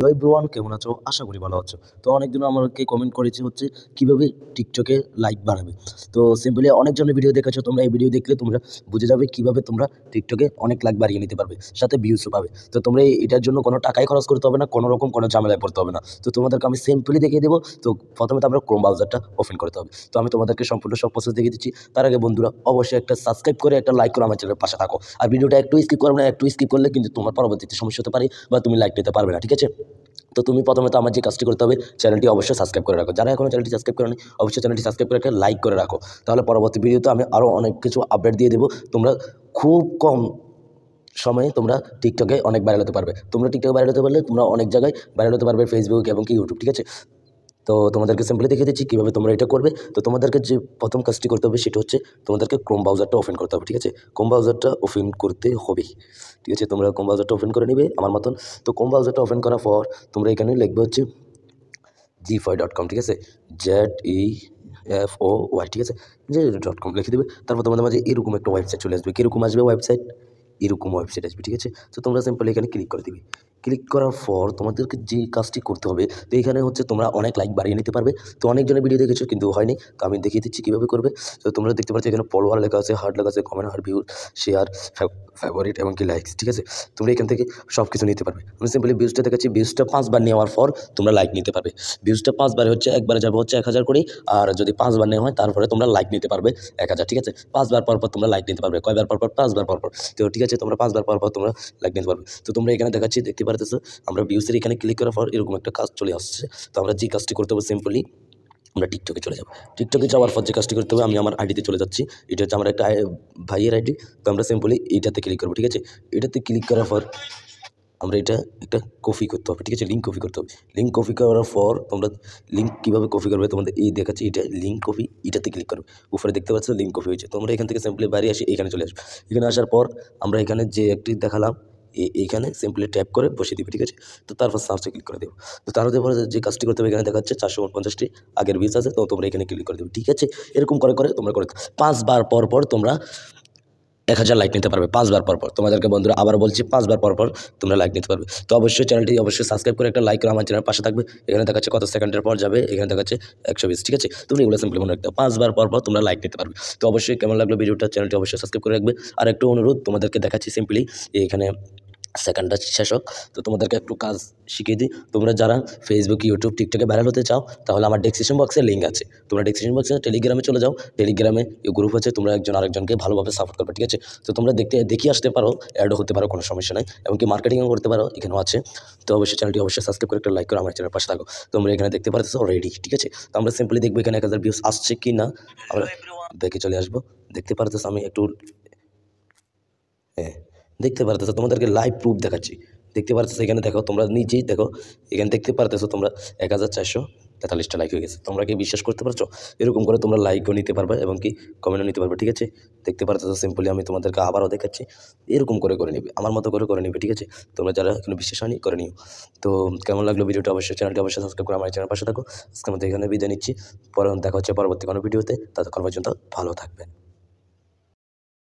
Hello everyone, কেমন আছো? আশা করি ভালো আছো। তো অনেকজন আমাকে কমেন্ট করেছে হচ্ছে কিভাবে টিকটকে লাইক বাড়াবে। তো সিম্পলি অনেকজনের ভিডিও দেখেছো তোমরা, এই ভিডিও দেখলে তোমরা বুঝে যাবে কিভাবে তোমরা টিকটকে অনেক লাইক বাড়িয়ে নিতে পারবে, সাথে ভিউজও পাবে। তো তোমরা এটার জন্য কোনো টাকাই খরচ করতে হবে না, কোনো রকম কোনো ঝামেলায় পড়তে হবে না। তো তোমাদেরকে আমি সিম্পলি দেখিয়ে দেবো। তো প্রথমে তো আমরা ক্রোম ব্রাউজারটা ওপেন করতে হবে। তো আমি তোমাদেরকে সম্পূর্ণ সব প্রসেস দেখিয়ে দিচ্ছি। তার আগে বন্ধুরা অবশ্যই একটা সাবস্ক্রাইব করে একটা লাইক করে আমার চ্যানেলের পাশে থাকো। আর ভিডিওটা একটু স্কিপ করবে না, একটু স্কিপ করলে কিন্তু তোমার পরবর্তীতে সমস্যা হতে পারে বা তুমি লাইক নিতে পারবে না, ঠিক আছে? তো তুমি প্রথমে তো আমার যে কাজটি করতে হবে, চ্যানেলটি অবশ্যই সাবস্ক্রাইব করে রাখো। যারা এখনো চ্যানেলটি সাবস্ক্রাইব করেনি অবশ্যই চ্যানেলটি সাবস্ক্রাইব করে একটা লাইক করে রাখো। তাহলে পরবর্তী ভিডিওতে আমি আরও অনেক কিছু আপডেট দিয়ে দেবো। তোমরা খুব কম সময়ে তোমরা টিকটকে অনেক ভাইরাল হতে পারবে। তোমরা টিকটকে ভাইরাল হতে পারলে তোমরা অনেক জায়গায় ভাইরাল হতে পারবে, ফেসবুক এবং কি ইউটিউব, ঠিক আছে? তো তোমাদেরকে সিম্পলি দেখিয়ে দিচ্ছি কীভাবে তোমরা এটা করবে। তো তোমাদেরকে যে প্রথম কাজটি করতে হবে সেটা হচ্ছে তোমাদেরকে ক্রোম ব্রাউজারটা ওপেন করতে হবে, ঠিক আছে? ক্রোম ব্রাউজারটা ওপেন করতে হবে, ঠিক আছে? তোমরা ক্রোম ব্রাউজারটা ওপেন করে নিবে আমার মতন। তো ক্রোম ব্রাউজারটা ওপেন করার পর তোমরা এখানে লিখবে হচ্ছে gfy.com, ঠিক আছে? ZEFOY, ঠিক আছে? যে.com লিখে দেবে। তারপর তোমাদের মাঝে এরকম একটা ওয়েবসাইট চলে আসবে। কীরকম আসবে ওয়েবসাইট? এরকম ওয়েবসাইট আসবে, ঠিক আছে? তো তোমরা সিম্পলি এখানে ক্লিক করে দিবে। ক্লিক করার পর তোমাদেরকে যে কাজটি করতে হবে, তো এখানে হচ্ছে তোমরা অনেক লাইক বাড়িয়ে নিতে পারবে। তো অনেকজনের ভিডিও দেখেছো কিন্তু হয়নি, তো আমি দেখিয়ে দিচ্ছি কীভাবে করবে। তো তোমরা দেখতে পাচ্ছ এখানে ফলোয়ার লেখা আছে, হার্ট লেখা আছে, comment, heart, view, share, favourite এবং কি লাইকস, ঠিক আছে? তোমরা এখান থেকে সব কিছু নিতে পারবে। আমি সিম্পলি ভিউজটা দেখাচ্ছি। ভিউজটা 5 বার নেওয়ার পর তোমরা লাইক নিতে পারবে। ভিউজটা 5 বারে হচ্ছে, একবারে যাবে হচ্ছে 1000 করেই। আর যদি 5 বার নেওয়া হয় তারপরে তোমরা লাইক নিতে পারবে 1000, ঠিক আছে? 5 বার পর তোমরা লাইক নিতে পারবে। কয়বার পর? 5 বার পর। তো ঠিক আছে, তোমরা 5 বার পর তোমরা লাইক নিতে পারবে। তো তোমরা এখানে দেখাচ্ছি, দেখতে পারতেছো আমরা ভিউসের এখানে ক্লিক করার পর এরকম একটা কাজ চলে আসছে। তো আমরা যে কাজটি করতে হবে সিম্পলি আমরা টিকটকে চলে যাব। টিকটকে যাওয়ার পর যে কাজটি করতে হবে, আমি আমার আইডিতে চলে যাচ্ছি। এটা হচ্ছে আমার একটা ভাইয়ের আইডি। তো আমরা সিম্পলি এইটাতে ক্লিক করবো, ঠিক আছে? এটাতে ক্লিক করার পর আমরা এটা একটা কপি করতে হবে, ঠিক আছে? লিঙ্ক কপি করতে হবে। লিঙ্ক কপি করার পর তোমরা লিঙ্ক কীভাবে কপি করবে তোমাদের এই দেখাচ্ছি। এটা লিঙ্ক কপি, এটাতে ক্লিক করবে। উপরে দেখতে পাচ্ছ লিঙ্ক কপি হয়েছে। তোমরা এখান থেকে সিম্পলি বাইরে আসি, এখানে চলে আসবে। এখানে আসার পর আমরা এখানে যে একটি দেখালাম এইখানে সিম্পলি ট্যাপ করে বসিয়ে দিবে, ঠিক আছে? তো তারপর সার্চে ক্লিক করে দেবো। তো তারপরে যে কাজটি করতে হবে, এখানে দেখাচ্ছে 449টি আগের ভিউজ আছে। তো তোমরা এখানে ক্লিক করে দেবে, ঠিক আছে? এরকম করে তোমরা করে 5 বার পর তোমরা 1000 লাইক নিতে পারবে। 5 বার পর তোমাদেরকে বন্ধুরা আবার বলছি, 5 বার পর তোমরা লাইক নিতে পারবে। তো অবশ্যই চ্যানেলটি অবশ্যই সাবস্ক্রাইব করে একটা লাইক করে আমার চ্যানেলের পাশে থাকবে। এখানে দেখাচ্ছে কত সেকেন্ডের পর যাবে, এখানে দেখাচ্ছে 120, ঠিক আছে? তুমি এগুলো সিম্পলি মনে রাখতে 5 বার পর তোমরা লাইক নিতে পারবে। তো অবশ্যই কেমন লাগলো ভিডিওটা, চ্যানেলটি অবশ্যই সাবস্ক্রাইব করে রাখবে। আর একটু অনুরোধ, তোমাদেরকে দেখাচ্ছি সিম্পলি এখানে সেকেন্ডটা শেষ হোক। তো তোমাদেরকে একটু কাজ শিখিয়ে দিই। তোমরা যারা ফেসবুক, ইউটিউব, টিকটকে ভাইরাল হতে চাও তাহলে আমার ডেসক্রিপশন বক্সে লিঙ্ক আছে। তোমরা ডেসক্রিপশন বক্সে টেলিগ্রামে চলে যাও। টেলিগ্রামে গ্রুপ আছে, তোমরা একজন আরেকজনকে ভালোভাবে সাপোর্ট করবে, ঠিক আছে? তো তোমরা দেখিয়ে আসতে পারো, অ্যাডও হতে পারো, কোনো সমস্যা নাই। এমনকি মার্কেটিংও করতে পারো, এখানেও আছে। তো অবশ্যই চ্যানেলটি অবশ্যই সাবস্ক্রাইব করে একটা লাইক করে আমার চ্যানেলের পাশে থাকো। তোমরা এখানে দেখতে পারতেছো রেডি, ঠিক আছে? তো আমরা সিম্পলি দেখবো এখানে 1000 ভিউজ আসছে কি না, আমরা দেখে চলে আসবো। দেখতে পারতেছো আমি একটু, হ্যাঁ দেখতে পারতেছো, তোমাদেরকে লাইভ প্রুফ দেখাচ্ছি। দেখতে পারতেছো এখানে দেখো, তোমরা নিজেই দেখো, এখানে দেখতে পারতেছো তোমরা 1443টা লাইক হয়ে গেছে। তোমরা কি বিশ্বাস করতে পারছো? এরকম করে তোমরা লাইকও নিতে পারবে এবং কি কমেন্টও নিতে পারবে, ঠিক আছে? দেখতে পারতেছো সিম্পলি আমি তোমাদেরকে আবারও দেখাচ্ছি। এরকম করে নিবে, আমার মতো করে নিবে, ঠিক আছে? তোমরা যারা এখনো বিশ্বাস হয়নি করে নিও। তো কেমন লাগলো ভিডিওটা, অবশ্যই চ্যানেলটি অবশ্যই সাবস্ক্রাইব করে আমার চ্যানেলের পাশে থাকো। আজকের মতো এখানে বিদায় নিচ্ছি। দেখা হচ্ছে পরবর্তী কোনো ভিডিওতে। ততক্ষণ পর্যন্ত ভালো থাকবেন।